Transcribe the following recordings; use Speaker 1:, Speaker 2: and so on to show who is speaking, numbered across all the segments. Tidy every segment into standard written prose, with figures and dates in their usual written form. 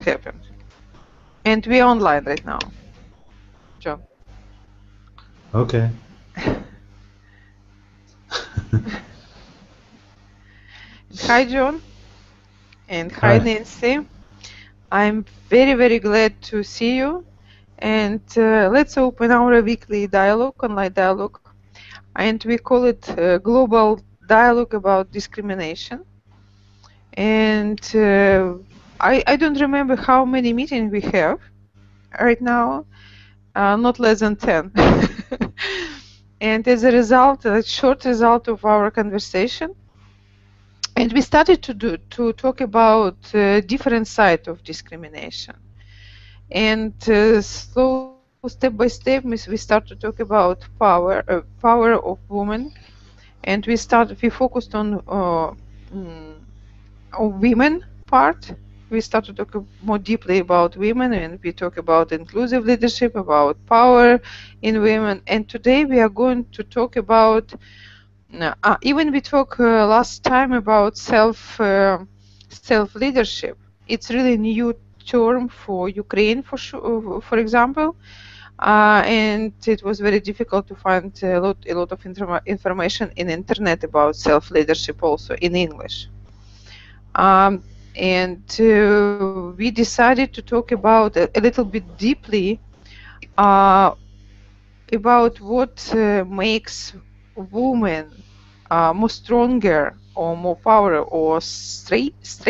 Speaker 1: happened. And we're online right now, John.
Speaker 2: Okay.
Speaker 1: Hi, John. And hi,
Speaker 2: Hi.
Speaker 1: Nancy. I'm very, very glad to see you. And let's open our weekly dialogue, online dialogue. And we call it Global Dialogue about Discrimination. And I don't remember how many meetings we have right now, not less than 10. And as a result, a short result of our conversation, and we started to talk about different side of discrimination. And step by step, we start to talk about power of women, and we focused on women part. We start to talk more deeply about women, and we talk about inclusive leadership, about power in women. And today we are going to talk about even we talked last time about self leadership. It's really a new term for Ukraine, for example, and it was very difficult to find a lot of information in internet about self leadership, also in English. And we decided to talk about a little bit deeply about what makes women more stronger or more power or strength.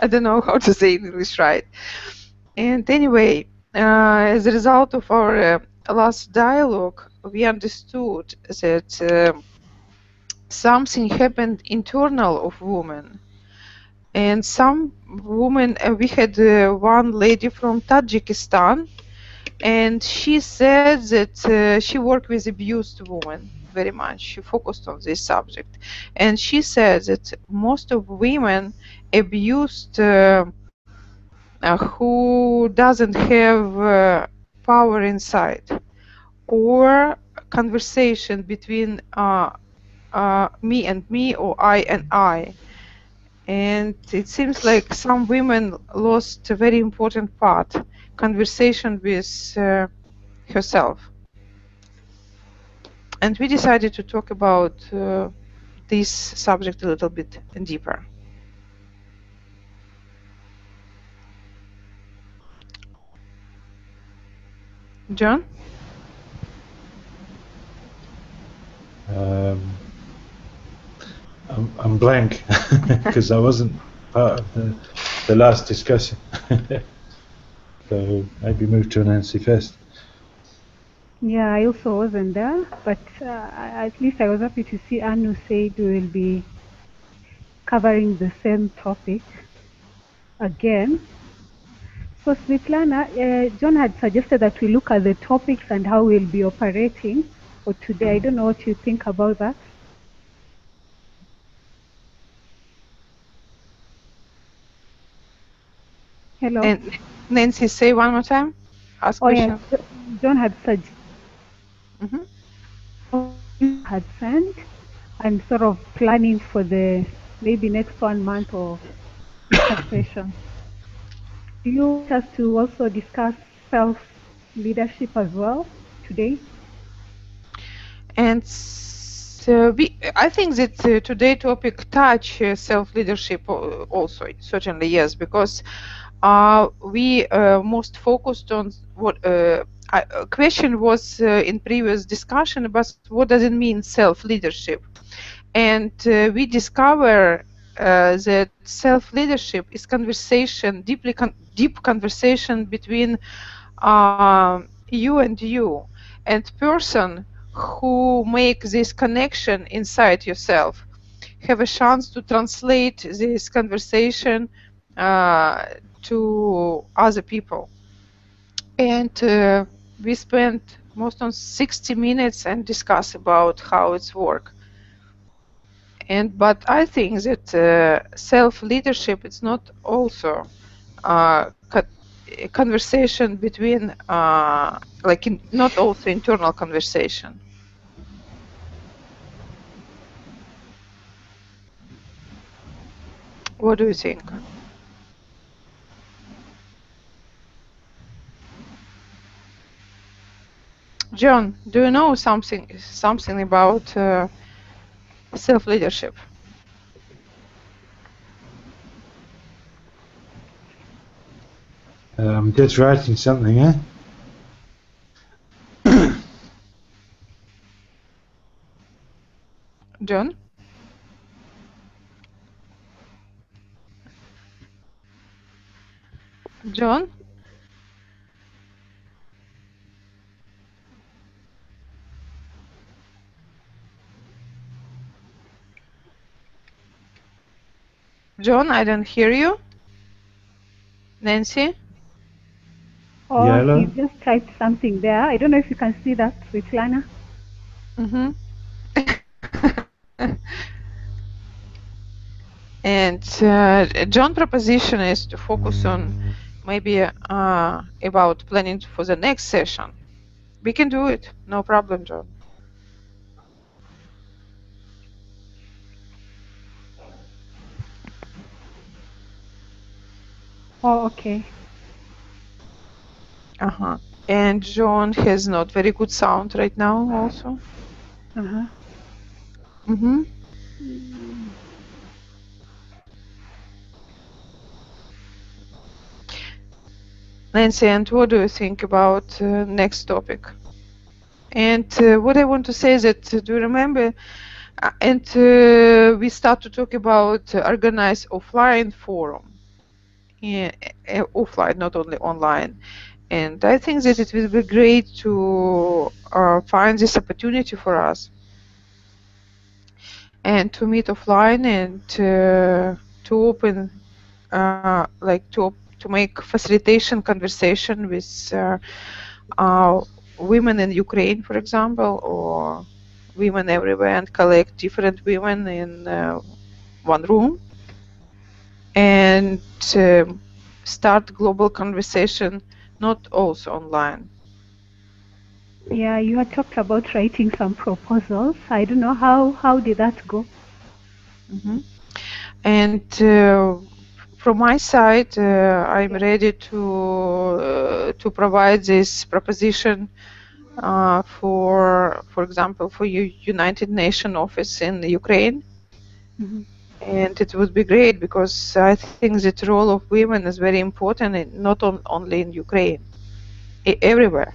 Speaker 1: I don't know how to say in English right. And anyway, as a result of our last dialogue, we understood that something happened internal of women. And some women, we had one lady from Tajikistan, and she said that she worked with abused women very much. She focused on this subject. And she said that most of women abused who doesn't have power inside, or conversation between me and me, or I and I. And it seems like some women lost a very important part, conversation with herself. And we decided to talk about this subject a little bit deeper. John?
Speaker 2: I'm blank because I wasn't part of the last discussion. So maybe move to Nancy first.
Speaker 3: Yeah, I also wasn't there, but at least I was happy to see Anu said we will be covering the same topic again. So Svetlana, John had suggested that we look at the topics and how we'll be operating for today. I don't know what you think about that. Hello.
Speaker 1: And Nancy, say one more time. Ask question.
Speaker 3: Yes, John had suggested
Speaker 1: Mm-hmm.
Speaker 3: had sent and sort of planning for the maybe next 1 month or future session. Do you want us to also discuss self-leadership as well today?
Speaker 1: And so I think that today's topic touch self-leadership also, certainly, yes, because we most focused on what question was in previous discussion about what does it mean self-leadership. And we discover that self-leadership is conversation, deep conversation between you and you, and person who make this connection inside yourself have a chance to translate this conversation to other people. And we spent most on 60 minutes and discuss about how it's work. But I think that self-leadership is not also conversation between not also internal conversation. What do you think? John, do you know something about self-leadership?
Speaker 2: Just writing something, eh?
Speaker 1: John? John? John, I don't hear you. Nancy?
Speaker 3: Oh,
Speaker 2: Yellow?
Speaker 3: he just typed something there. I don't know if you can see that, Svetlana.
Speaker 1: Mm-hmm. And John's proposition is to focus on maybe about planning for the next session. We can do it, no problem, John.
Speaker 3: Oh, okay.
Speaker 1: Uh-huh. And John has not very good sound right now also.
Speaker 3: Uh-huh.
Speaker 1: Mm-hmm. Nancy, and what do you think about next topic? And what I want to say is that, do you remember, we start to talk about organized offline forum. Yeah, offline, not only online. And I think that it will be great to find this opportunity for us and to meet offline and to open, to make facilitation conversation with women in Ukraine, for example, or women everywhere, and collect different women in one room and start global conversation, not also online.
Speaker 3: Yeah, you had talked about writing some proposals. I don't know how did that go?
Speaker 1: Mm-hmm. And from my side, I'm ready to provide this proposition for example, for United Nations office in Ukraine.
Speaker 3: Mm-hmm.
Speaker 1: And it would be great because I think that the role of women is very important, not only in Ukraine, everywhere.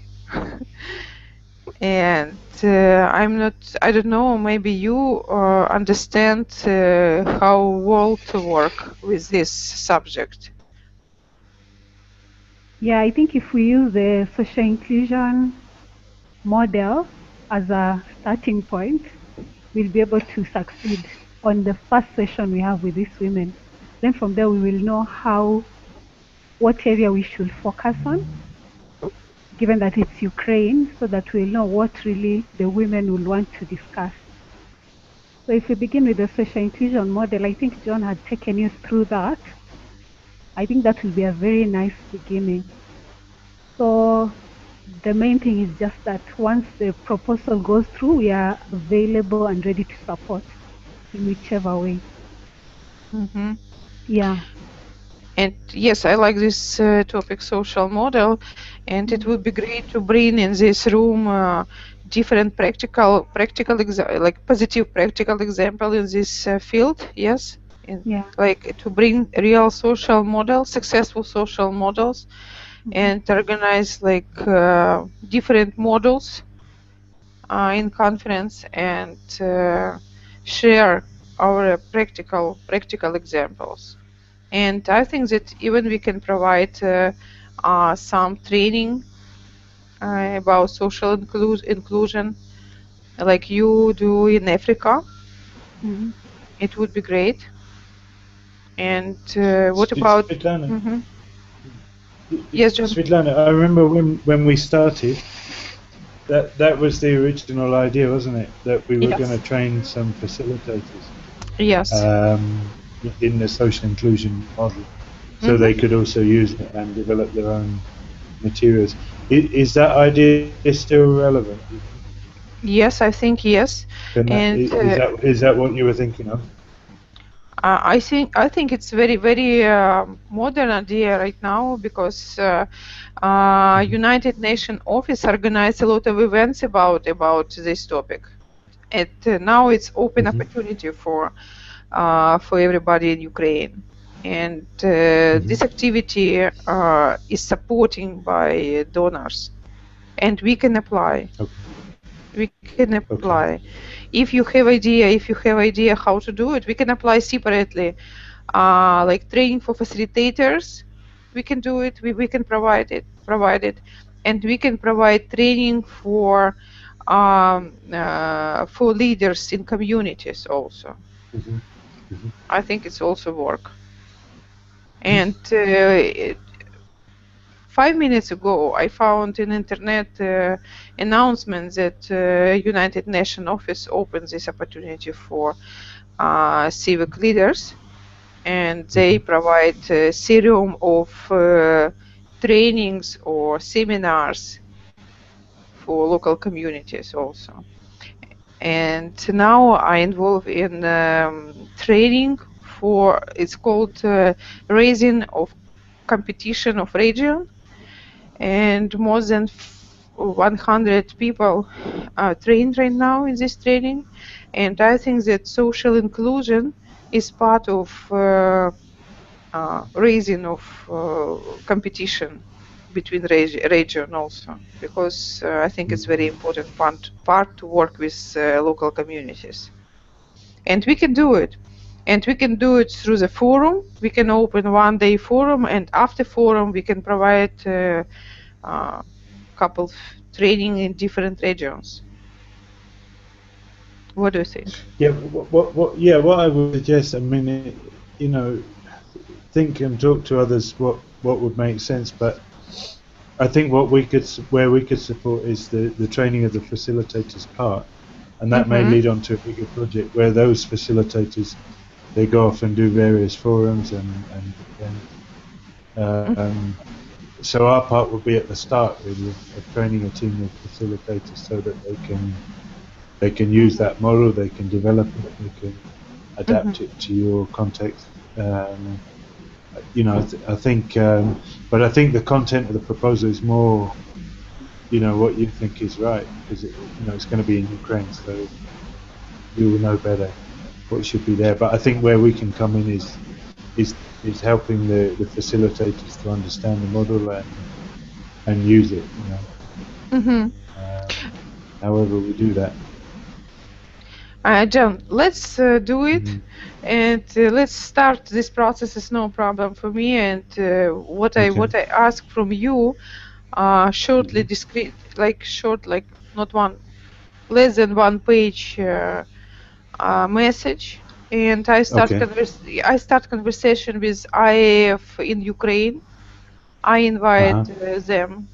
Speaker 1: And I don't know, maybe you understand how world to work with this subject.
Speaker 3: Yeah, I think if we use the social inclusion model as a starting point, we'll be able to succeed on the first session we have with these women. Then from there, we will know what area we should focus on, given that it's Ukraine, so that we'll know what really the women will want to discuss. So if we begin with the social inclusion model, I think John had taken you through that. I think that will be a very nice beginning. So the main thing is just that once the proposal goes through, we are available and ready to support in whichever way.
Speaker 1: Mm-hmm.
Speaker 3: Yeah.
Speaker 1: And yes, I like this topic, social model, and it would be great to bring in this room different practical like positive practical example in this field. Yes,
Speaker 3: Yeah.
Speaker 1: like to bring real social models, successful social models, and organize like different models in conference and share our practical examples. And I think that even we can provide some training about social inclusion, like you do in Africa.
Speaker 3: Mm-hmm.
Speaker 1: It would be great. And what about?
Speaker 2: Svetlana?
Speaker 1: Mm-hmm. Yes, John.
Speaker 2: Svetlana, I remember when we started, that was the original idea, wasn't it? That we were
Speaker 1: Yes.
Speaker 2: going to train some facilitators.
Speaker 1: Yes.
Speaker 2: In the social inclusion model, so they could also use it and develop their own materials. Is that idea still relevant?
Speaker 1: Yes, I think yes. And
Speaker 2: Is that what you were thinking of?
Speaker 1: I think it's very modern idea right now, because United Nations office organized a lot of events about this topic. And now it's open opportunity for everybody in Ukraine. And this activity is supporting by donors, and we can apply.
Speaker 2: Okay.
Speaker 1: We can apply. If you have idea how to do it, we can apply separately. Like training for facilitators, we can do it. We can provide it, and we can provide training for leaders in communities also. I think it's also work. And 5 minutes ago, I found in internet announcement that United Nations office opens this opportunity for civic leaders, and they provide a series of trainings or seminars for local communities also. And now I involve in training for, it's called raising of competition of region, and more than 100 people are trained right now in this training. And I think that social inclusion is part of raising of competition between region also, because I think it's very important part to work with local communities. And we can do it. And we can do it through the forum. We can open one-day forum, and after forum we can provide couple training in different regions. What do you think?
Speaker 2: Yeah, what I would suggest, I mean, you know, think and talk to others what would make sense, but I think where we could support is the training of the facilitators part, and that may lead on to a bigger project where those facilitators, they go off and do various forums and so our part would be at the start really of training a team of facilitators so that they can use that model, they can develop it, they can adapt it to your context. You know, I think, but I think the content of the proposal is more, you know, what you think is right, because you know it's going to be in Ukraine, so you will know better what should be there. But I think where we can come in is helping the facilitators to understand the model and use it. You know. However we do that.
Speaker 1: John, let's do it, and let's start this process. Is no problem for me. And what I ask from you, shortly discrete, like not one, less than 1 page message, and I start I start conversation with IAF in Ukraine. I invite them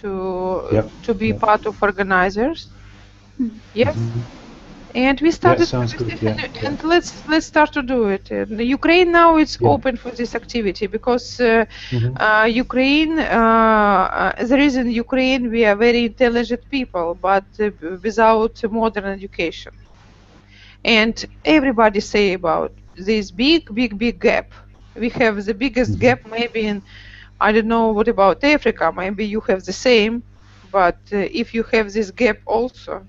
Speaker 1: to be part of organizers. Yes. And we started, and let's start to do it. And Ukraine now it's open for this activity, because Ukraine, there is in Ukraine we are very intelligent people, but without modern education. And everybody say about this big gap. We have the biggest gap maybe in, I don't know what about Africa, maybe you have the same, but if you have this gap also,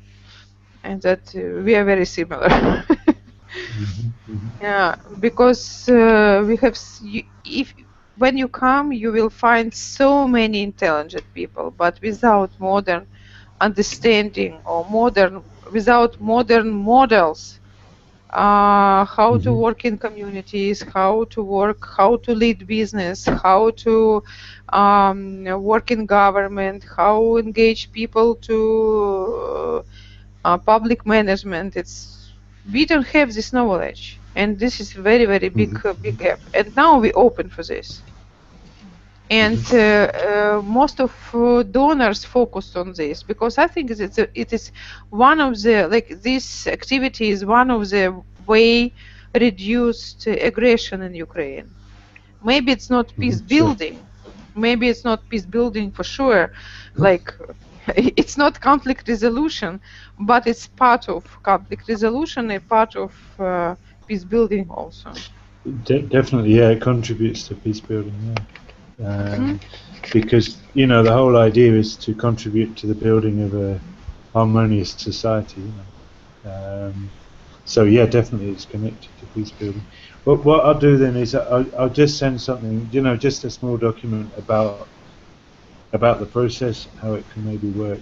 Speaker 1: and that we are very similar. Yeah, because we have, when you come, you will find so many intelligent people, but without modern understanding or without modern models, how to work in communities, how to lead business, how to work in government, how engage people to public management. We don't have this knowledge, and this is very big gap. And now we open for this, and most of donors focused on this, because I think it is one of the, like, this activity is one of the way reduced aggression in Ukraine. Maybe it's not peace building, maybe it's not peace building for sure, like it's not conflict resolution, but it's part of conflict resolution and part of peace building also.
Speaker 2: Definitely, yeah, it contributes to peace building, yeah. Because, you know, the whole idea is to contribute to the building of a harmonious society, you know. So, yeah, definitely it's connected to peace building. But what I'll do then is I'll just send something, you know, just a small document about the process, how it can maybe work.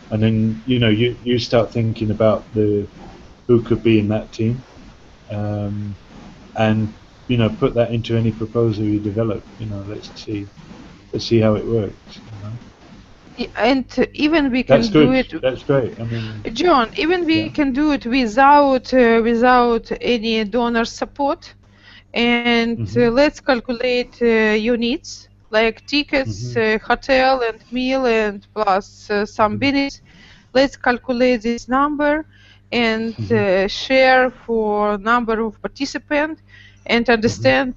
Speaker 2: And then, you know, you start thinking about who could be in that team. And, you know, put that into any proposal you develop. You know, let's see how it works. You know?
Speaker 1: And even we can do it.
Speaker 2: That's great. I mean,
Speaker 1: John, even we can do it without any donor support. And let's calculate your needs, like tickets, hotel and meal, and plus some benefits. Let's calculate this number and share for number of participants, and understand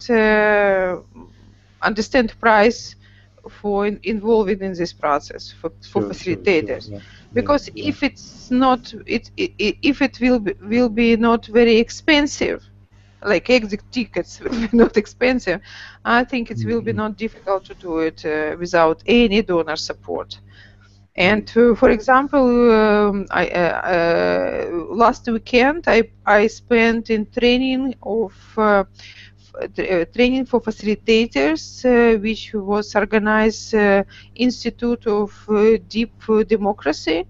Speaker 1: price for involved in this process for facilitators.
Speaker 2: Sure, yeah.
Speaker 1: Because if it's not, if it will be not very expensive, like exit tickets will be not expensive, I think it will be not difficult to do it without any donor support. And for example, last weekend I spent in training of training for facilitators, which was organized Institute of Deep Democracy.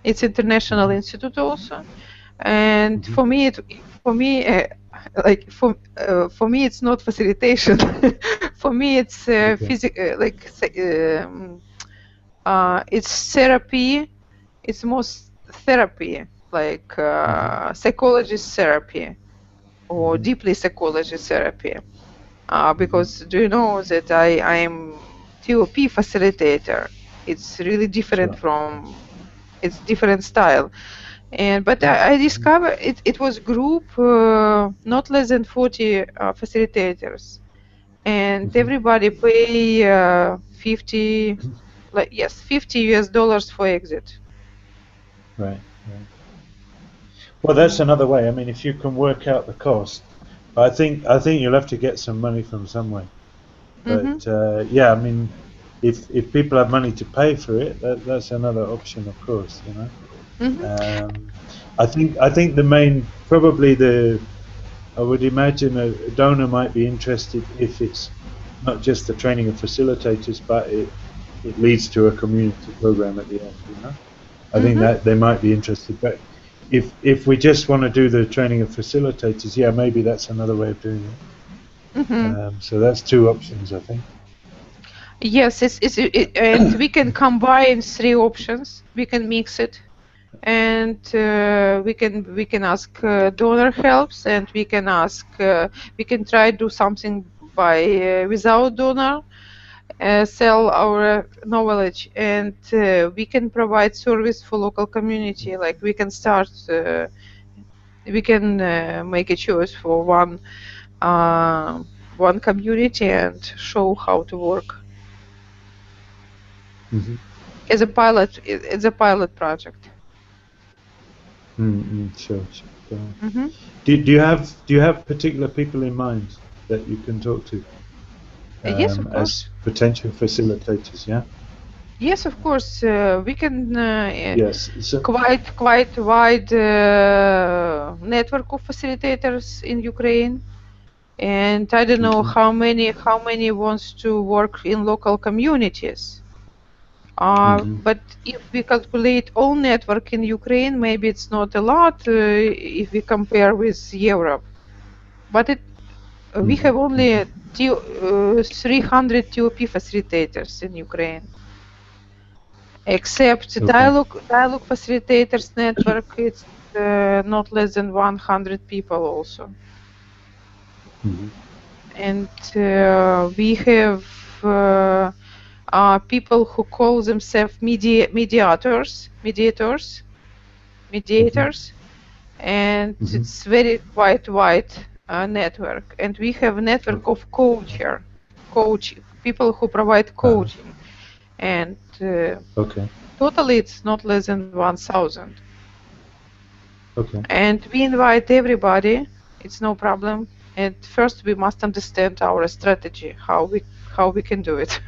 Speaker 1: It's international institute also, and for me, for me, it's not facilitation. For me, it's it's therapy. It's most therapy, like psychologist therapy or deeply psychologist therapy. Because do you know that I am TOP facilitator? It's really different from, it's different style. And but I discovered it was group not less than 40 facilitators, and everybody pay 50 $50 for exit.
Speaker 2: Right. Well, that's another way. I mean, if you can work out the cost, I think you'll have to get some money from somewhere. But yeah, I mean, if people have money to pay for it, that's another option, of course. You know. I think the main, I would imagine a donor might be interested if it's not just the training of facilitators, but it leads to a community program at the end. You know, I think that they might be interested. But if we just want to do the training of facilitators, yeah, maybe that's another way of doing it. So that's two options, I think.
Speaker 1: Yes, and we can combine three options. We can mix it, and we can ask donor helps, and we can ask we can try to do something by without donor, sell our knowledge, and we can provide service for local community. Like we can start, we can make a choice for one community and show how to work. As a pilot, it's a pilot project.
Speaker 2: Sure. Do you have particular people in mind that you can talk to?
Speaker 1: Yes, of course.
Speaker 2: As potential facilitators, yeah.
Speaker 1: Yes, of course. We can.
Speaker 2: Yes. So
Speaker 1: quite wide network of facilitators in Ukraine, and I don't know how many wants to work in local communities. But if we calculate all network in Ukraine, maybe it's not a lot if we compare with Europe. But we have only 300 TOP facilitators in Ukraine. Except dialogue facilitators network, it's not less than 100 people also. And we have people who call themselves mediators, and it's very quite wide network. And we have a network of people who provide coaching, and totally it's not less than 1,000. And we invite everybody. It's no problem. And first we must understand our strategy, how we can do it.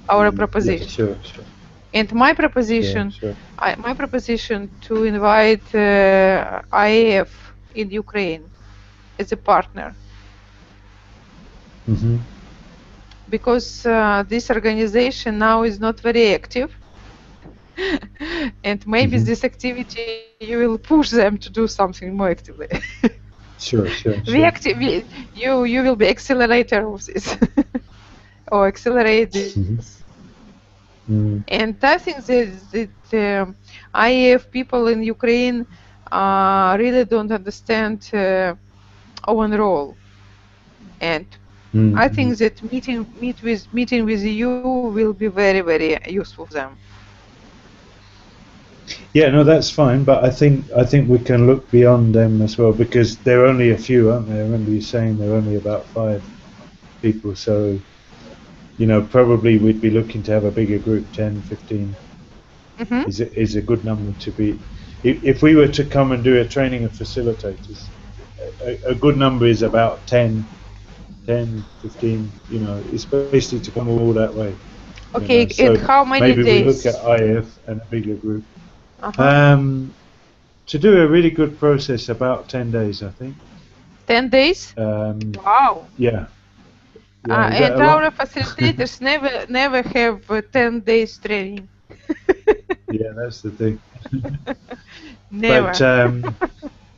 Speaker 1: Our proposition.
Speaker 2: Yeah, sure.
Speaker 1: And my proposition,
Speaker 2: sure.
Speaker 1: my proposition to invite IAF in Ukraine as a partner. Because this organization now is not very active. And maybe this activity, you will push them to do something more actively.
Speaker 2: Sure.
Speaker 1: You will be accelerator of this. Or accelerate this. And I think that IAF people in Ukraine really don't understand own role. And I think that meeting with you will be very, very useful for them.
Speaker 2: Yeah, no, that's fine, but I think we can look beyond them as well, because they're only a few, aren't they? I remember you saying they're only about 5 people, so probably we'd be looking to have a bigger group, 10, 15 is a good number to be. If we were to come and do a training of facilitators, a good number is about 10, 15, it's basically to come all that way.
Speaker 1: Okay, and how many days?
Speaker 2: Maybe we look at IF and a bigger group. To do a really good process, about 10 days, I think.
Speaker 1: 10 days? Wow.
Speaker 2: Yeah.
Speaker 1: And our facilitators never have 10 days training.
Speaker 2: Yeah, that's the thing.
Speaker 1: Never.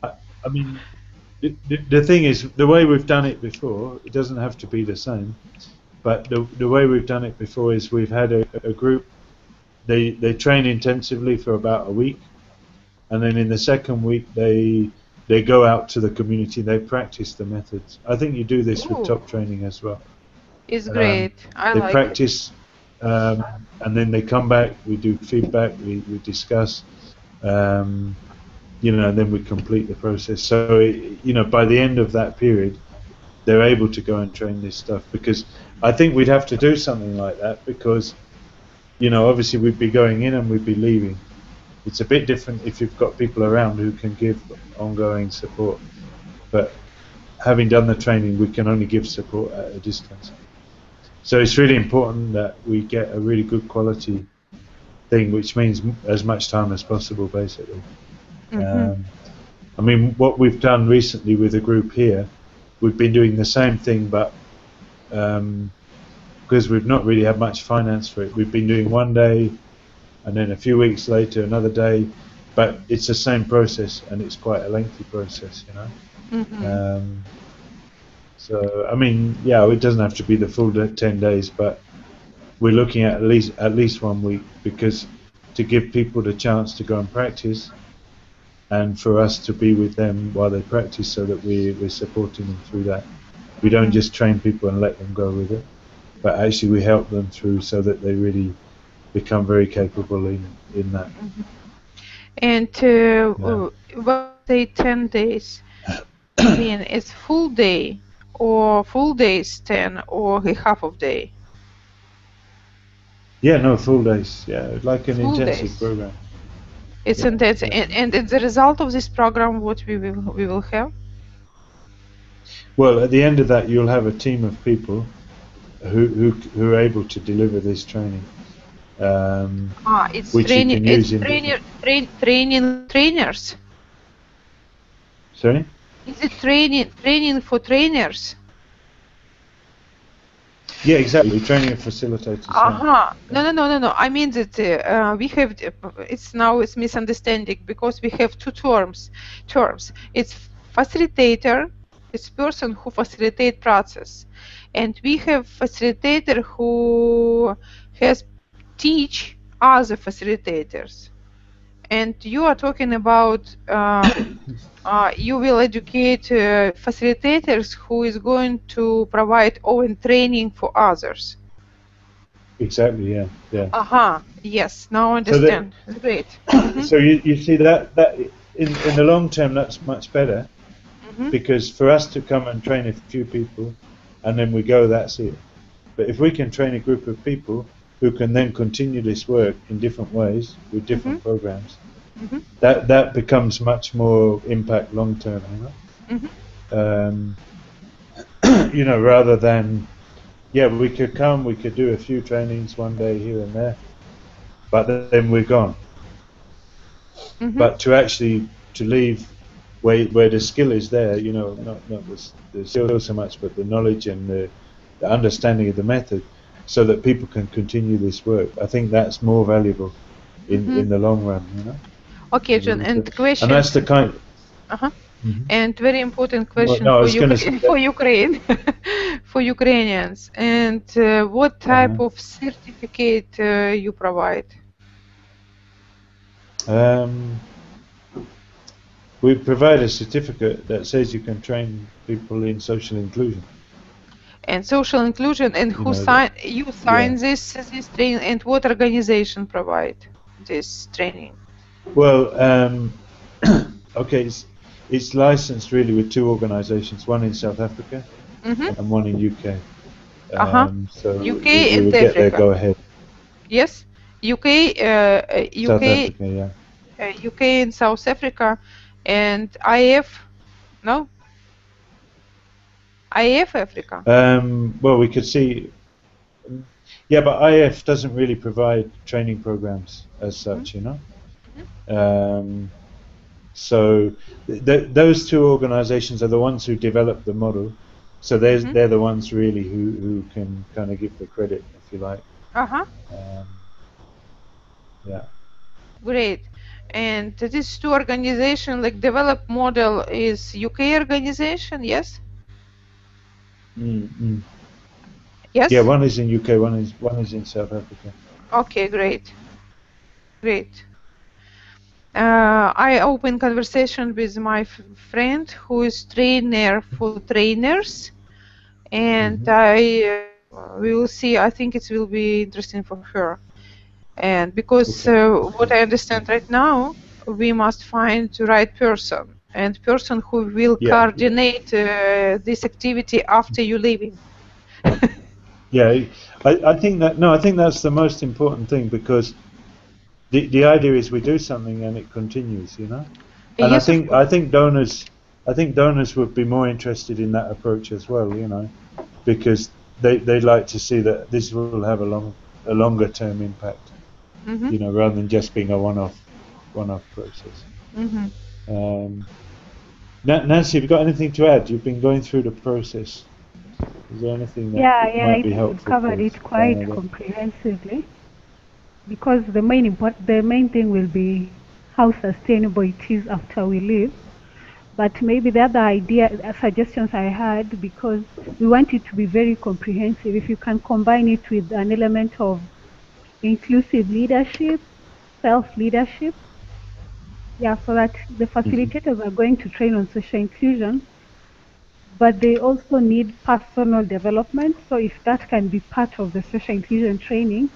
Speaker 2: But I mean, the thing is, the way we've done it before, it doesn't have to be the same. But the way we've done it before is we've had a group. They train intensively for about a week, and then in the second week they go out to the community. They practice the methods. I think you do this with top training as well.
Speaker 1: It's great.
Speaker 2: They practice, and then they come back. We do feedback. We discuss. And then we complete the process. So by the end of that period, they're able to go and train this stuff. Because I think we'd have to do something like that, because obviously we'd be going in and we'd be leaving. It's a bit different if you've got people around who can give ongoing support. But having done the training, we can only give support at a distance. So it's really important that we get a really good quality thing, which means as much time as possible, basically. I mean, what we've done recently with a group here, we've been doing the same thing, but because we've not really had much finance for it, we've been doing one day, and then a few weeks later another day, but it's the same process, and it's quite a lengthy process, So I mean, yeah, it doesn't have to be the full 10 days, but we're looking at least 1 week, because to give people the chance to go and practice, and for us to be with them while they practice, so that we're supporting them through that. We don't just train people and let them go with it, but actually we help them through so that they really become very capable in that.
Speaker 1: And say 10 days, I mean, it's full day, or full days 10, or a half of day?
Speaker 2: Yeah, no, full days. Yeah, like an
Speaker 1: Full
Speaker 2: intensive
Speaker 1: days.
Speaker 2: program.
Speaker 1: It's intense, and it's the result of this program what we will have.
Speaker 2: Well, at the end of that, you'll have a team of people who are able to deliver this training.
Speaker 1: It's
Speaker 2: which
Speaker 1: training.
Speaker 2: You can use
Speaker 1: It's training trainers.
Speaker 2: Sorry?
Speaker 1: Is it training for trainers?
Speaker 2: Yeah, exactly. Training of facilitators.
Speaker 1: No. I mean that we have. It's misunderstanding, because we have two terms. It's facilitator. It's person who facilitate process, and we have facilitator who has teach other facilitators. And you are talking about you will educate facilitators who is going to provide own training for others.
Speaker 2: Exactly. Yeah.
Speaker 1: Yes. Now I understand.
Speaker 2: So
Speaker 1: Great.
Speaker 2: So you see that in the long term, that's much better, because for us to come and train a few people and then we go, that's it. But if we can train a group of people who can then continue this work in different ways with different programs, that becomes much more impact long term. you know, rather than, yeah, we could come, we could do a few trainings one day here and there, but then we're gone. But to actually to leave where the skill is there, you know, not the skill so much, but the knowledge and the understanding of the method, so that people can continue this work. I think that's more valuable in the long run, you know.
Speaker 1: Okay, John, and the question.
Speaker 2: And that's the kind.
Speaker 1: And very important question for Ukraine, for Ukrainians. And what type of certificate you provide?
Speaker 2: We provide a certificate that says you can train people in social inclusion.
Speaker 1: And social inclusion, and who sign? You sign this training, and what organization provide this training?
Speaker 2: Well, okay, it's licensed really with two organizations, one in South Africa and one in UK. So
Speaker 1: UK
Speaker 2: we
Speaker 1: and
Speaker 2: get
Speaker 1: Africa.
Speaker 2: There, go ahead.
Speaker 1: Yes, UK,
Speaker 2: South Africa, yeah.
Speaker 1: UK and South Africa, and IF, no? IF Africa.
Speaker 2: Well, we could see, yeah, but IF doesn't really provide training programs as such, you know. So those two organizations are the ones who develop the model. So they're the ones really who can kind of give the credit, if you like. Yeah.
Speaker 1: Great. And these two organizations, like develop model, is UK organization, yes? Yes.
Speaker 2: Yeah, one is in UK, one is in South Africa.
Speaker 1: Okay, great. Great. I open conversation with my friend who is trainer for trainers, and we will see. I think it will be interesting for her, and because what I understand right now, we must find the right person and person who will coordinate this activity after you leaving.
Speaker 2: Yeah, I think that's the most important thing, because the idea is we do something and it continues, you know. And
Speaker 1: yes,
Speaker 2: I think donors would be more interested in that approach as well, you know, because they'd like to see that this will have a longer term impact, you know, rather than just being a one-off process. Nancy, have you got anything to add? You've been going through the process. Is there anything that might be helpful?
Speaker 3: Yeah, covered it quite comprehensively, because the main thing will be how sustainable it is after we leave. But maybe the other suggestions I had, because we want it to be very comprehensive, if you can combine it with an element of inclusive leadership, self-leadership, so that the facilitators are going to train on social inclusion, but they also need personal development. So if that can be part of the social inclusion training,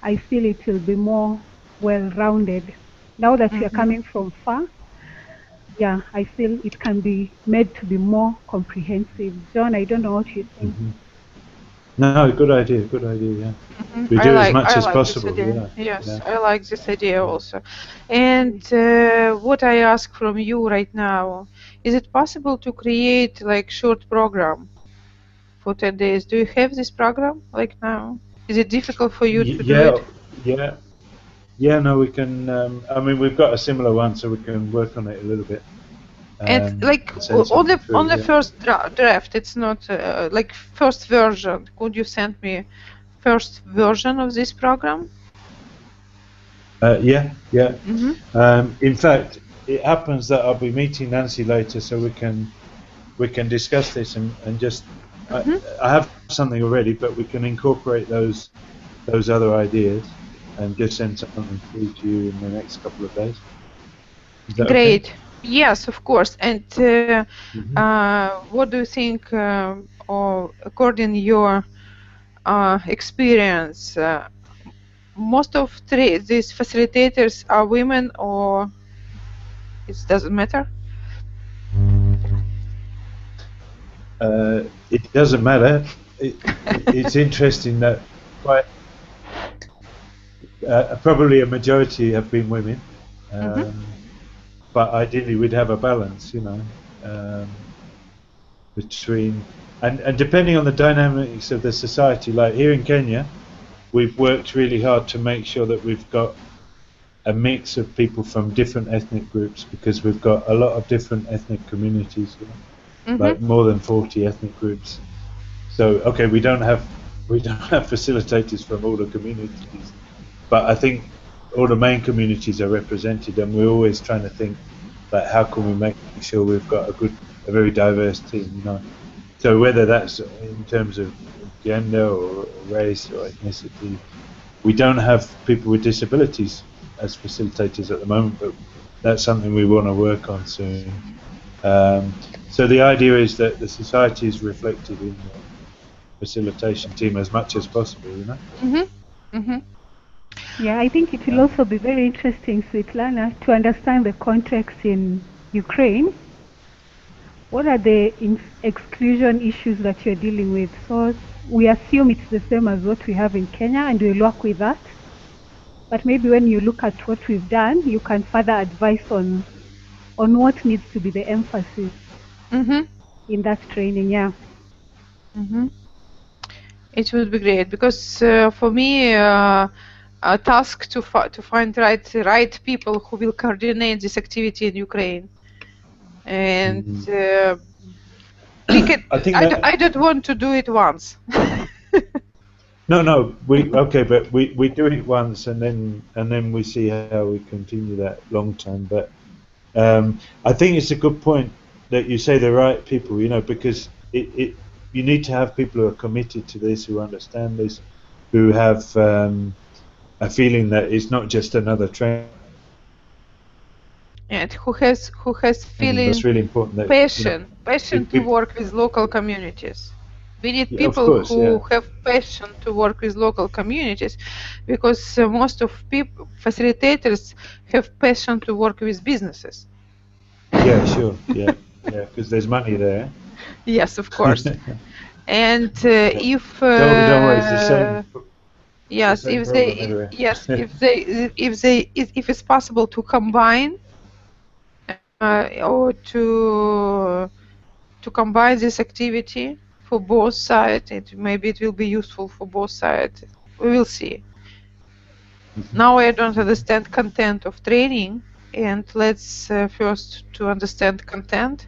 Speaker 3: I feel it will be more well-rounded. Now that we are coming from far, I feel it can be made to be more comprehensive. John, I don't know what you think.
Speaker 2: No, good idea, yeah. We do as much as possible.
Speaker 1: Yes, I like this idea also. And what I ask from you right now, is it possible to create like short program for 10 days? Do you have this program like now? Is it difficult for you to do it?
Speaker 2: Yeah, no, we can, I mean, we've got a similar one, so we can work on it a little bit.
Speaker 1: And like on the first draft, it's not like first version. Could you send me first version of this program?
Speaker 2: Yeah. In fact, it happens that I'll be meeting Nancy later, so we can discuss this and just. I have something already, but we can incorporate those other ideas and just send something through to you in the next couple of days. Is that
Speaker 1: great?
Speaker 2: Okay?
Speaker 1: Yes, of course. And what do you think, or according to your experience, most of these facilitators are women, or it doesn't matter?
Speaker 2: It doesn't matter. It's interesting that probably a majority have been women. But ideally we'd have a balance, you know. between, and depending on the dynamics of the society, like here in Kenya, we've worked really hard to make sure that we've got a mix of people from different ethnic groups, because we've got a lot of different ethnic communities here, like more than 40 ethnic groups. So okay, we don't have facilitators from all the communities, but I think all the main communities are represented, and we're always trying to think like how can we make sure we've got a very diverse team, you know. So whether that's in terms of gender or race or ethnicity, we don't have people with disabilities as facilitators at the moment, but that's something we want to work on soon. So the idea is that the society is reflected in the facilitation team as much as possible, you know?
Speaker 3: Yeah, I think it will also be very interesting, Svetlana, to understand the context in Ukraine. What are the exclusion issues that you're dealing with? So we assume it's the same as what we have in Kenya, and we'll work with that. But maybe when you look at what we've done, you can further advise on what needs to be the emphasis in that training. Yeah.
Speaker 1: It would be great, because for me, a task to find right people who will coordinate this activity in Ukraine, and I don't want to do it once.
Speaker 2: No, but we do it once, and then we see how we continue that long term. But I think it's a good point that you say the right people, you know, because you need to have people who are committed to this, who understand this, who have a feeling that it's not just another training.
Speaker 1: And who has feeling,
Speaker 2: that's really important, that,
Speaker 1: passion to work with local communities. We need people who have passion to work with local communities, because most of facilitators have passion to work with businesses.
Speaker 2: Yeah, sure. Yeah, because there's money there.
Speaker 1: Yes, of course. And if
Speaker 2: don't worry, it's the same.
Speaker 1: Yes, if it's possible to combine or to combine this activity for both sides, maybe it will be useful for both sides. We will see. Now I don't understand content of training, and let's first to understand content.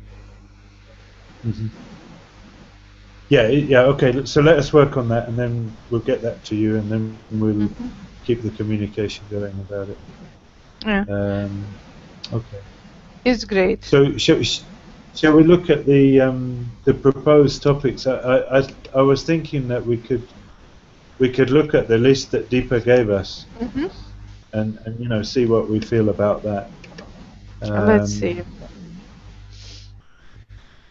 Speaker 2: Yeah, okay, so let us work on that, and then we'll get that to you, and then we'll keep the communication going about it.
Speaker 1: Yeah.
Speaker 2: Okay.
Speaker 1: It's great.
Speaker 2: So shall we look at the proposed topics? I was thinking that we could look at the list that Deepa gave us, and you know, see what we feel about that.
Speaker 1: Let's see.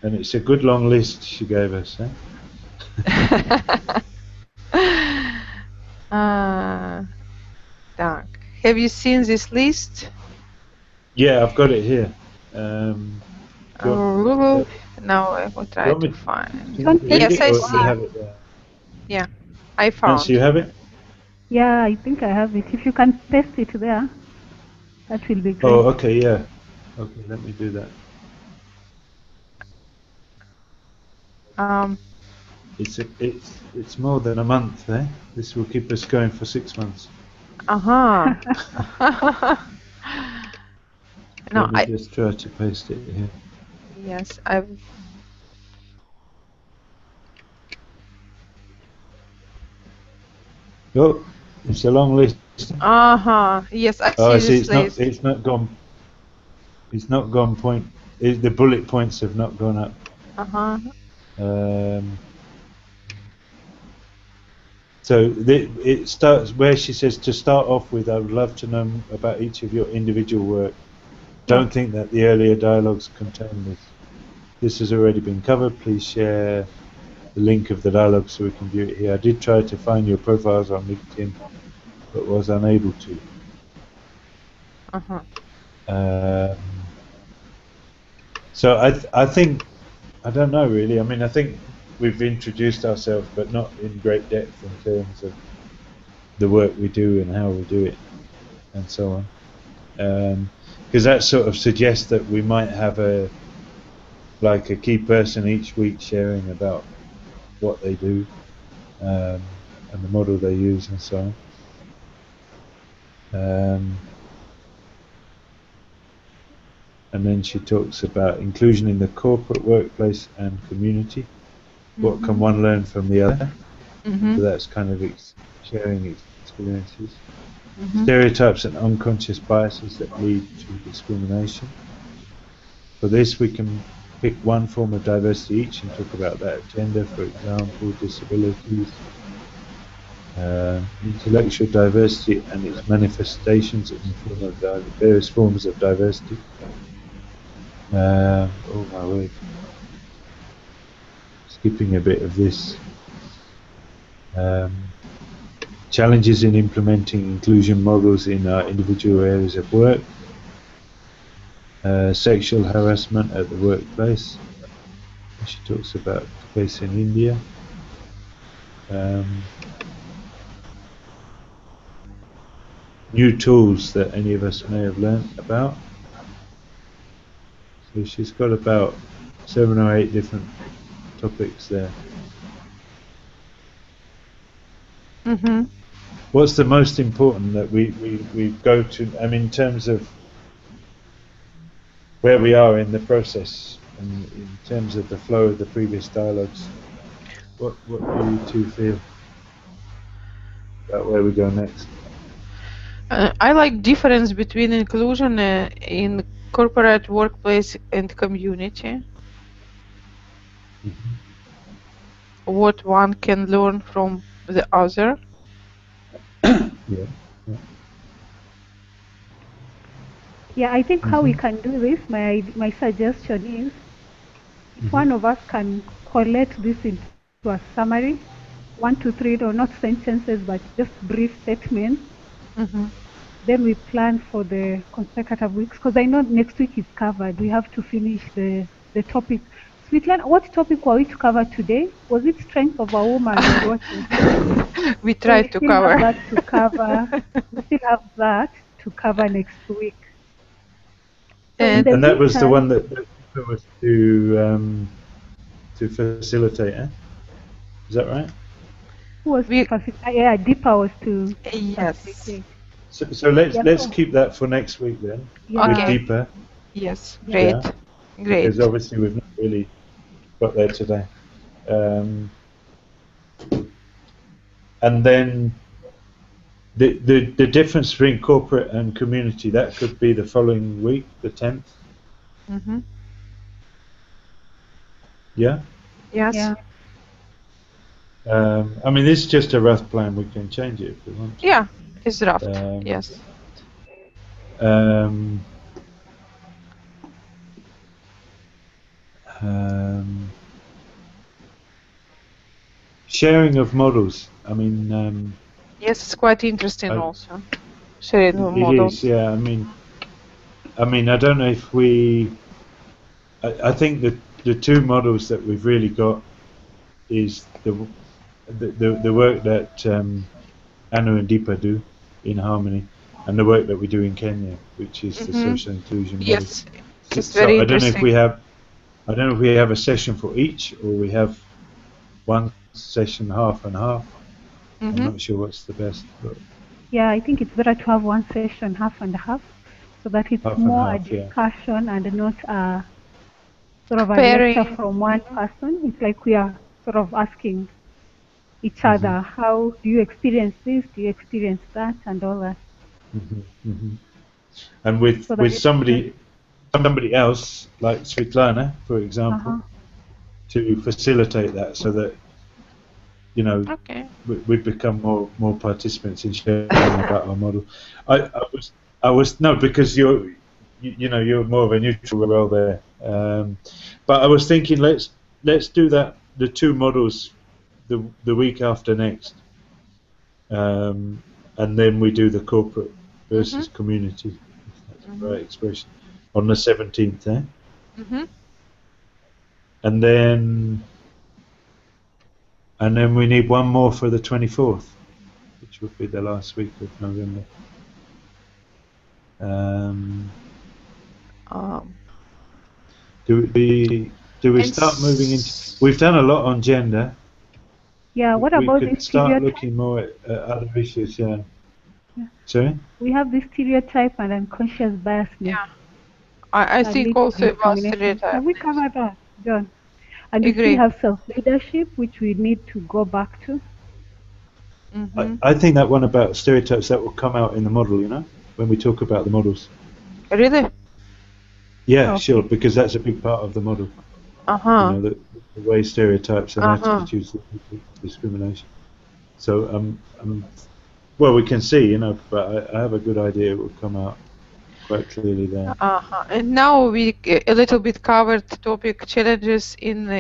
Speaker 2: And it's a good long list she gave us, eh?
Speaker 1: Have you seen this list?
Speaker 2: Yeah, I've got it here.
Speaker 1: Now I will try to find.
Speaker 2: Yes,
Speaker 1: I see.
Speaker 2: Have it there?
Speaker 1: Yeah, I found.
Speaker 2: Nancy, you have it?
Speaker 3: Yeah, I think I have it. If you can paste it there, that will be great.
Speaker 2: Oh, okay, yeah. Okay, let me do that. It's more than a month, eh? This will keep us going for 6 months.
Speaker 1: No,
Speaker 2: let me just try to paste it here.
Speaker 1: Yes,
Speaker 2: Oh, it's a long list.
Speaker 1: Yes, I see this list.
Speaker 2: It's not gone. It's not gone point. The bullet points have not gone up. So it starts where she says, to start off with, I would love to know about each of your individual work. Don't think that the earlier dialogues contain this. This has already been covered. Please share the link of the dialogue so we can view it here. I did try to find your profiles on LinkedIn, but was unable to. So I think, I don't know really. I mean, I think we've introduced ourselves, but not in great depth in terms of the work we do and how we do it, and so on. Because that sort of suggests that we might have like a key person each week sharing about what they do and the model they use and so on. And then she talks about inclusion in the corporate workplace and community. What can one learn from the other? So that's kind of sharing experiences. Stereotypes and unconscious biases that lead to discrimination. For this, we can pick one form of diversity each and talk about that. Gender, for example, disabilities, intellectual diversity and its manifestations in various forms of diversity. Oh my word. Skipping a bit of this. Challenges in implementing inclusion models in our individual areas of work. Sexual harassment at the workplace. She talks about the case in India. New tools that any of us may have learnt about. So she's got about 7 or 8 different topics there. What's the most important that we go to, I mean, in terms of where we are in the process and in terms of the flow of the previous dialogues, what do you two feel about where we go next?
Speaker 1: I like difference between inclusion in corporate workplace and community. What one can learn from the other.
Speaker 3: Yeah, I think how we can do this, my suggestion is, if one of us can collate this into a summary, 1 to 3, or not sentences, but just brief statements, then we plan for the consecutive weeks, because I know next week is covered. We have to finish the topic. Sweetlan, what topic were we to cover today? Was it strength of a woman or what?
Speaker 1: We tried to cover.
Speaker 3: We still have that to cover next week. So
Speaker 2: and that was the one that was to facilitate, eh? Is that right?
Speaker 3: Who was to facilitate? Yeah, Deepa was to facilitate.
Speaker 2: So let's keep that for next week then, with Deepa.
Speaker 1: Yes, great.
Speaker 2: Yeah, because obviously we've not really got there today. And then the difference between corporate and community, that could be the following week, the 10th. Yeah?
Speaker 1: Yes.
Speaker 3: Yeah.
Speaker 2: I mean, this is just a rough plan. We can change it if we want to.
Speaker 1: Yeah, it's rough. Yes.
Speaker 2: Sharing of models. I mean.
Speaker 1: Yes, it's quite interesting also. Sharing of models.
Speaker 2: It is, yeah. I mean, I don't know if we. I think that the 2 models that we've really got is the work that Anu and Deepa do in Harmony, and the work that we do in Kenya, which is the social inclusion model.
Speaker 1: Yes, it's very interesting.
Speaker 2: I don't know if we have a session for each, or we have one session half and half. I'm not sure what's the best. But
Speaker 3: yeah, I think it's better to have one session half and half, so that it's more a discussion and not a sort of a lecture from one person. It's like we are sort of asking each other, how do you experience this? Do you experience that? And all that.
Speaker 2: And with somebody else, like Swetlana, for example, to facilitate that, so that we become more participants in sharing about our model. I was no, because you're more of a neutral role there. But I was thinking, let's do that, the 2 models, the week after next, and then we do the corporate versus community, if that's the right expression, on the 17th, eh? And then we need one more for the 24th, which would be the last week of November. Do we Do we
Speaker 1: And
Speaker 2: start moving into? We've done a lot on gender.
Speaker 3: Yeah, what
Speaker 2: We
Speaker 3: about
Speaker 2: could
Speaker 3: the
Speaker 2: start
Speaker 3: stereotype?
Speaker 2: looking more at other issues. Yeah.
Speaker 3: Yeah.
Speaker 2: Sorry.
Speaker 3: We have the stereotype and unconscious biasness
Speaker 1: yeah, I
Speaker 3: that
Speaker 1: think
Speaker 3: leads to
Speaker 1: also about
Speaker 3: discrimination. Have
Speaker 1: stereotype.
Speaker 3: we covered that, John? And we still
Speaker 1: Agree.
Speaker 3: have self-leadership, which we need to go back to.
Speaker 2: I think that one about stereotypes that will come out in the model. You know, when we talk about the models.
Speaker 1: Really?
Speaker 2: Yeah,
Speaker 3: Okay.
Speaker 2: sure, because that's a big part of the model. You
Speaker 1: Uh-huh.
Speaker 2: know, the way stereotypes and
Speaker 1: Uh-huh.
Speaker 2: attitudes lead to discrimination. So, well, we can see, you know, but I have a good idea it will come out quite clearly there.
Speaker 1: Uh-huh. And now we a little bit covered topic challenges in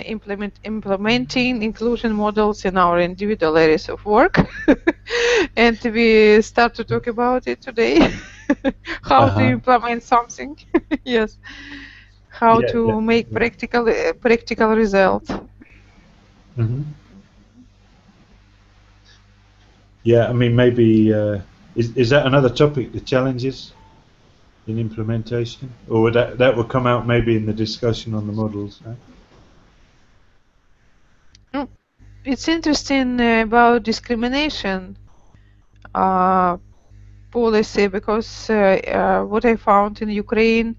Speaker 1: implementing inclusion models in our individual areas of work. And we start to talk about it today. How to implement something. Yes. How to make practical result.
Speaker 2: Yeah, I mean, maybe is that another topic, the challenges in implementation, or would that will come out maybe in the discussion on the models? Huh?
Speaker 1: It's interesting about discrimination policy, because what I found in Ukraine,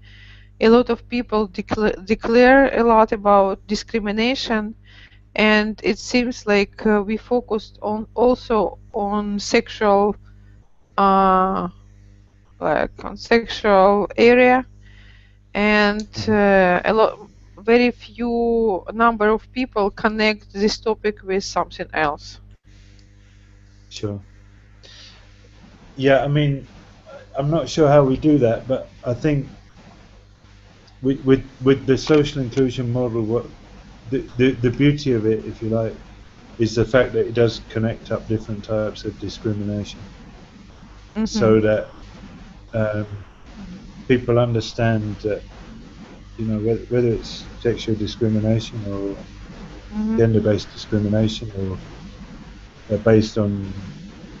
Speaker 1: a lot of people declare a lot about discrimination, and it seems like we focused on also on sexual on sexual area, and very few number of people connect this topic with something else.
Speaker 2: Sure. Yeah, I mean, I'm not sure how we do that, but I think with the social inclusion model, what the beauty of it, if you like, is the fact that it does connect up different types of discrimination, so that people understand that, you know, whether it's sexual discrimination or gender-based discrimination, or based on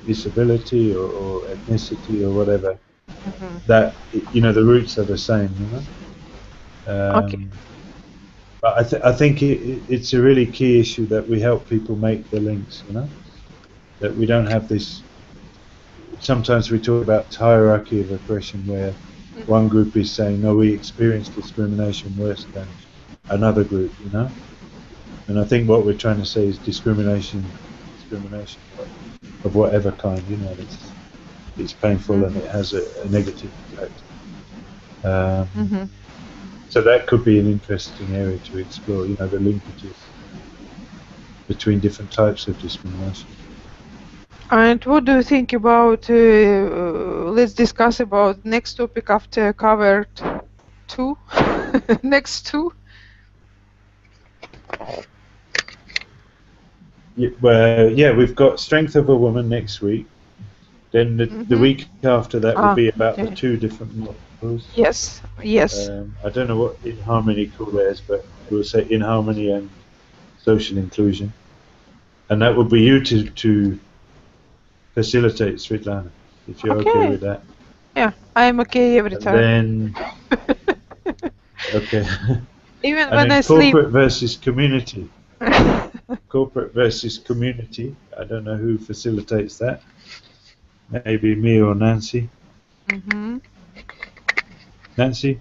Speaker 2: disability or ethnicity or whatever, that, you know, the roots are the same, you know.
Speaker 1: Okay.
Speaker 2: But I think it's a really key issue that we help people make the links, you know, that we don't have this. Sometimes we talk about hierarchy of oppression, where one group is saying, no, we experience discrimination worse than another group, you know. And I think what we're trying to say is discrimination of whatever kind, you know, it's painful and it has a negative effect. So that could be an interesting area to explore, you know, the linkages between different types of discrimination.
Speaker 1: And what do you think about, let's discuss about next topic after covered 2, next 2?
Speaker 2: Yeah, well, yeah, we've got Strength of a Woman next week. Then the week after that will be about the 2 different models.
Speaker 1: Yes, yes.
Speaker 2: I don't know what In Harmony call theirs, but we'll say In Harmony and Social Inclusion. And that will be you to facilitate, Svetlana, if you're okay with that.
Speaker 1: Yeah, I'm okay every time.
Speaker 2: Then, okay.
Speaker 1: Even
Speaker 2: and
Speaker 1: when
Speaker 2: then
Speaker 1: I sleep.
Speaker 2: Corporate versus community. Corporate versus community. I don't know who facilitates that. Maybe me or Nancy. Nancy,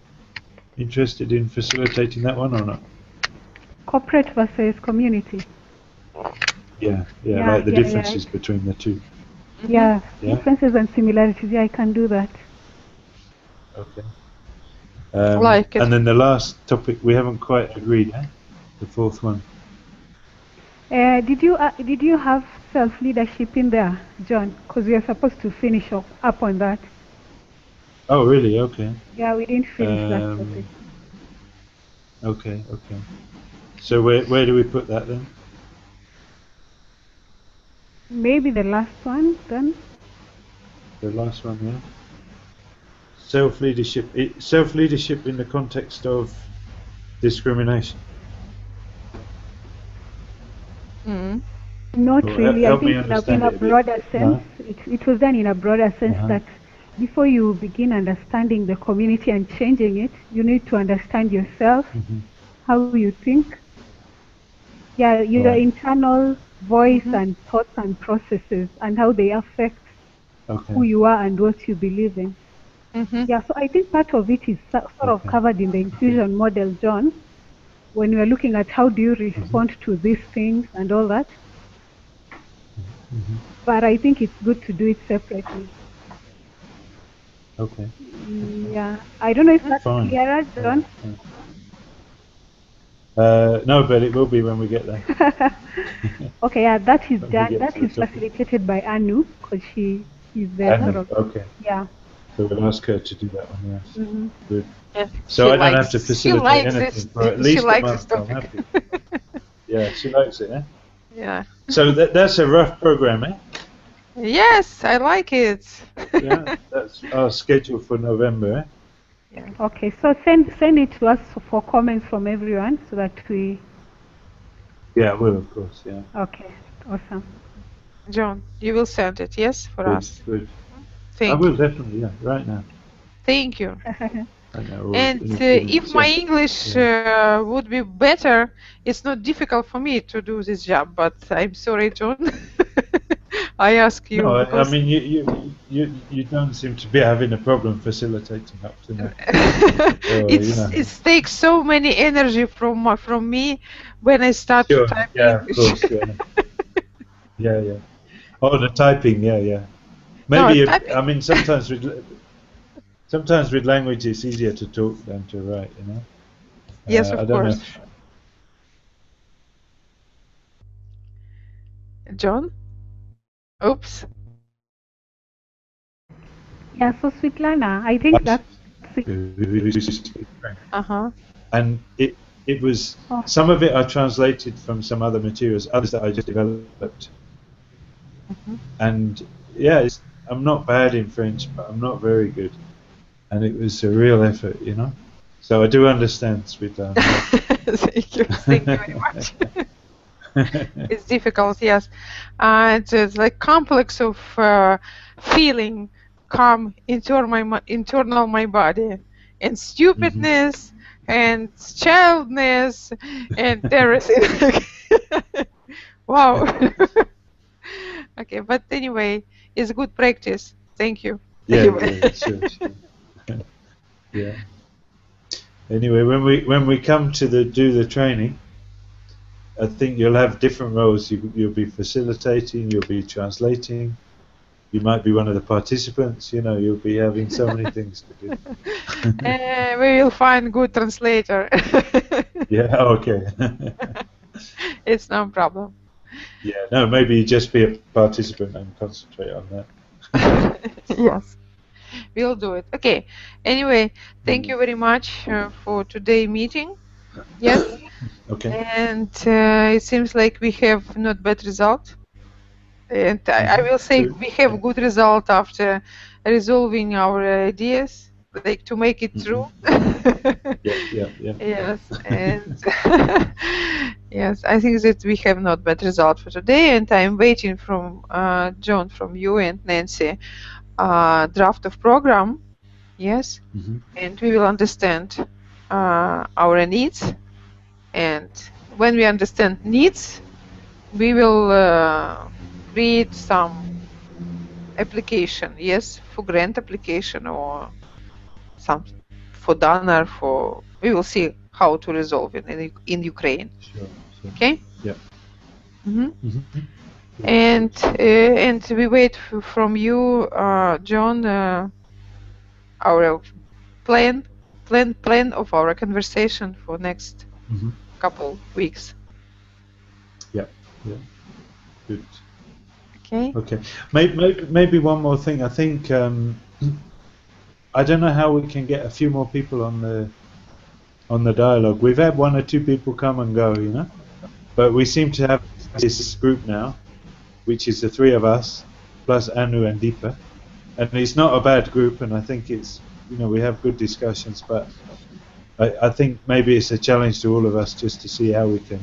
Speaker 2: interested in facilitating that one or not?
Speaker 3: Corporate versus community.
Speaker 2: Yeah, like the differences between the two.
Speaker 3: Yeah, differences and similarities. Yeah, I can do that.
Speaker 2: Okay.
Speaker 1: Like it.
Speaker 2: And then the last topic we haven't quite agreed, eh? The 4th one.
Speaker 3: Did you have self-leadership in there, John? Because we are supposed to finish up on that.
Speaker 2: Oh, really? Okay.
Speaker 3: Yeah, we didn't finish that topic.
Speaker 2: Okay. So where do we put that then?
Speaker 3: Maybe the last one then.
Speaker 2: The last one, yeah. Self-leadership. Self-leadership in the context of discrimination.
Speaker 3: Not really. I think in a broader sense, it was done in a broader sense that before you begin understanding the community and changing it, you need to understand yourself how you think. Yeah, your
Speaker 2: Right.
Speaker 3: internal voice and thoughts and processes and how they affect
Speaker 2: Okay.
Speaker 3: who you are and what you believe in. Yeah, so I think part of it is sort of
Speaker 2: Okay.
Speaker 3: covered in the infusion model, John, when we're looking at how do you respond to these things and all that. But I think it's good to do it separately.
Speaker 2: Okay.
Speaker 3: Yeah, I don't know if that's
Speaker 2: Fine.
Speaker 3: clearer, John.
Speaker 2: No, but it will be when we get there.
Speaker 3: Okay, yeah, that is
Speaker 2: When we
Speaker 3: done.
Speaker 2: get
Speaker 3: That
Speaker 2: to the
Speaker 3: is
Speaker 2: topic.
Speaker 3: facilitated by Anu because she's the sort of,
Speaker 2: Okay.
Speaker 3: yeah.
Speaker 2: So we'll ask her to do that one, yes.
Speaker 3: Mm-hmm.
Speaker 2: Good.
Speaker 1: Yeah,
Speaker 2: So I don't have to facilitate
Speaker 1: this.
Speaker 2: anything for at
Speaker 1: She
Speaker 2: least a
Speaker 1: likes this
Speaker 2: month. I'm
Speaker 1: topic.
Speaker 2: happy. Yeah, she likes it, eh?
Speaker 1: Yeah.
Speaker 2: So that's a rough program, eh?
Speaker 1: Yes, I like it.
Speaker 2: Yeah, that's our schedule for November, eh?
Speaker 1: Yeah.
Speaker 3: Okay, so send it to us for comments from everyone so that we.
Speaker 2: Yeah, I will, of course, yeah.
Speaker 3: Okay, awesome.
Speaker 1: John, you will send it, yes, for
Speaker 2: Good,
Speaker 1: us.
Speaker 2: good.
Speaker 1: Thank
Speaker 2: I will
Speaker 1: you.
Speaker 2: definitely, yeah, right now.
Speaker 1: Thank you.
Speaker 2: Right now, or
Speaker 1: And
Speaker 2: in a few
Speaker 1: if
Speaker 2: minutes,
Speaker 1: my
Speaker 2: yeah.
Speaker 1: English would be better, it's not difficult for me to do this job. But I'm sorry, John. I ask you
Speaker 2: No, I
Speaker 1: because
Speaker 2: mean you don't seem to be having a problem facilitating up to now.
Speaker 1: it takes so many energy from me when I start
Speaker 2: Sure.
Speaker 1: to type
Speaker 2: Yeah,
Speaker 1: English.
Speaker 2: of course. Yeah. Yeah. Oh, the typing. Yeah.
Speaker 1: No,
Speaker 2: Maybe
Speaker 1: typing.
Speaker 2: I mean sometimes with language it's easier to talk than to write. You know.
Speaker 1: Yes,
Speaker 2: I
Speaker 1: of
Speaker 2: don't know.
Speaker 1: course. John? Oops.
Speaker 3: Yeah, so Svitlana, I think that's.
Speaker 2: And it was some of it I translated from some other materials, others that I just developed. And yeah, I'm not bad in French, but I'm not very good. And it was a real effort, you know. So I do understand, Svitlana.
Speaker 1: Thank you very much. It's difficult, yes. It's like complex of feeling come internal my body, and stupidness and childness and everything. Wow. Okay, but anyway, it's good practice. Thank you.
Speaker 2: Yeah, sure. Yeah. Anyway, when we come to do the training, I think you'll have different roles. You'll be facilitating, you'll be translating, you might be one of the participants. You know, you'll be having so many things to do.
Speaker 1: We will find good translator.
Speaker 2: Yeah. Okay.
Speaker 1: It's no problem.
Speaker 2: Yeah. No, maybe you just be a participant and concentrate on that.
Speaker 1: Yes. We'll do it. Okay. Anyway, thank you very much for today's meeting. Yes.
Speaker 2: Okay.
Speaker 1: And it seems like we have not bad result. And I will say we have good result after resolving our ideas, like to make it true.
Speaker 2: Yeah.
Speaker 1: Yes. And yes, I think that we have not bad result for today. And I'm waiting from John, from you and Nancy, draft of program. Yes, and we will understand our needs, and when we understand needs, we will create some application, yes, for grant application or some for donor, for we will see how to resolve it in Ukraine.
Speaker 2: Sure.
Speaker 1: Okay.
Speaker 2: Yeah.
Speaker 1: And we wait from you, John, our plan of our conversation for next couple weeks.
Speaker 2: Yeah. Good.
Speaker 1: Okay.
Speaker 2: Maybe one more thing. I think I don't know how we can get a few more people on the dialogue. We've had one or two people come and go, you know, but we seem to have this group now, which is the three of us plus Anu and Deepa, and it's not a bad group. And I think it's, you know, we have good discussions, but I think maybe it's a challenge to all of us just to see how we can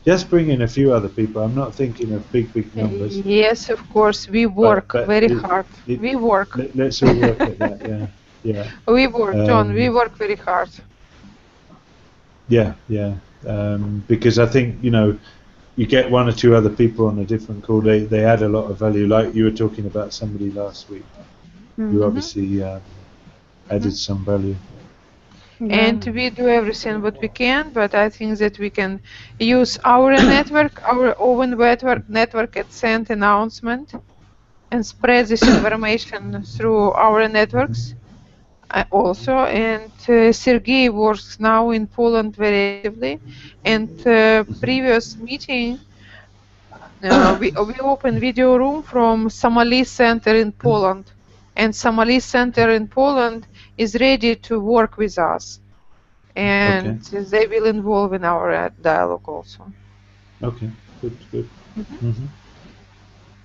Speaker 2: just bring in a few other people. I'm not thinking of big numbers.
Speaker 1: Yes, of course, we work very hard. We work.
Speaker 2: Let's all work at that. Yeah.
Speaker 1: We work, John. We work very hard.
Speaker 2: Yeah, yeah. Because I think, you know, you get one or two other people on a different call, they add a lot of value. Like you were talking about somebody last week who obviously added some value.
Speaker 1: And we do everything what we can, but I think that we can use our network, our own network, and send announcement and spread this information through our networks also. And Sergey works now in Poland very actively. And previous meeting, we opened video room from Somali Center in Poland, and Somali Center in Poland is ready to work with us, and they will involve in our dialogue also.
Speaker 2: Okay, good, good.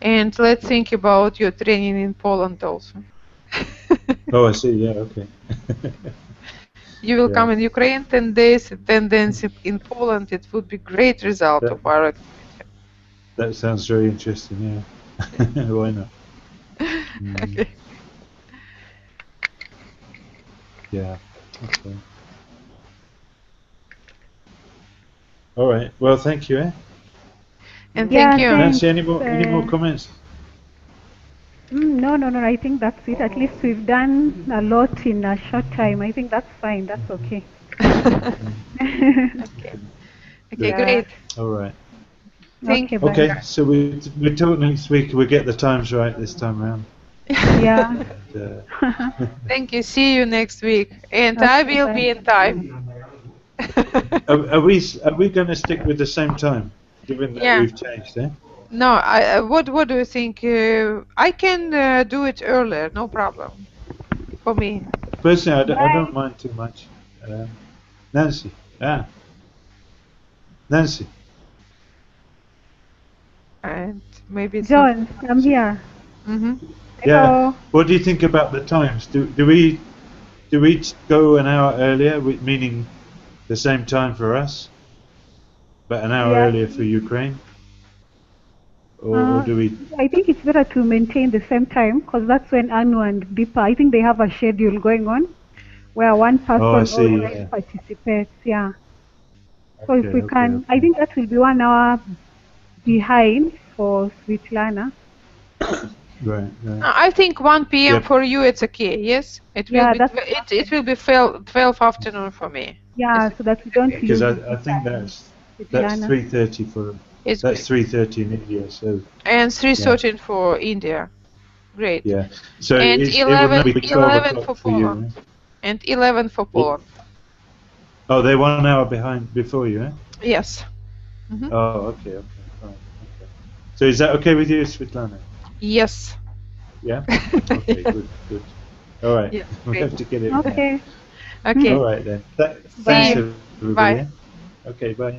Speaker 1: And let's think about your training in Poland also.
Speaker 2: Oh, I see. Yeah, okay.
Speaker 1: You will come in Ukraine 10 days, 10 days in Poland. It would be great result of our activity.
Speaker 2: That sounds very interesting, yeah. Why not?
Speaker 1: Okay.
Speaker 2: Yeah, okay. All right. Well, thank you, eh?
Speaker 1: And thank you.
Speaker 2: Nancy, any more comments?
Speaker 3: No. I think that's it. At least we've done a lot in a short time. I think that's fine. That's okay.
Speaker 1: Okay, great.
Speaker 2: All right.
Speaker 1: Thank you.
Speaker 2: Okay, so we talk next week. We get the times right this time around.
Speaker 3: Yeah.
Speaker 2: And,
Speaker 1: thank you. See you next week, and I will be in time.
Speaker 2: are we going to stick with the same time, given that we've changed, eh?
Speaker 1: No, what do you think? I can do it earlier, no problem for me.
Speaker 2: Personally, I don't mind too much. Nancy, Nancy.
Speaker 1: And maybe
Speaker 3: John, I'm here.
Speaker 2: Yeah. What do you think about the times? Do we go an hour earlier, meaning the same time for us, but an hour earlier for Ukraine? Or do we?
Speaker 3: I think it's better to maintain the same time, because that's when Anu and Bipa, I think they have a schedule going on where one person always participates. Yeah. So if we can, I think that will be 1 hour behind for Svetlana.
Speaker 2: Right.
Speaker 1: I think 1 p.m. for you it's okay. Yes, it will be. It will be 12 afternoon for me.
Speaker 3: Yeah, so that we don't.
Speaker 2: Because I think that's 3:30 for. That's 3:30 in India, so.
Speaker 1: And 3:13 for India. Great.
Speaker 2: Yeah. So
Speaker 1: and
Speaker 2: it will be
Speaker 1: 11 for
Speaker 2: Poland.
Speaker 1: And 11 for Poland.
Speaker 2: Oh, they're 1 hour behind before you, eh?
Speaker 1: Yes.
Speaker 2: Oh, okay. Fine. Okay. So is that okay with you, Svetlana?
Speaker 1: Yes.
Speaker 2: Yeah? Okay, good. All right.
Speaker 1: Yeah,
Speaker 2: we have to get it.
Speaker 3: Okay.
Speaker 1: Okay.
Speaker 2: All right then. Thanks,
Speaker 1: Bye.
Speaker 2: everybody.
Speaker 1: Bye.
Speaker 2: Okay, bye.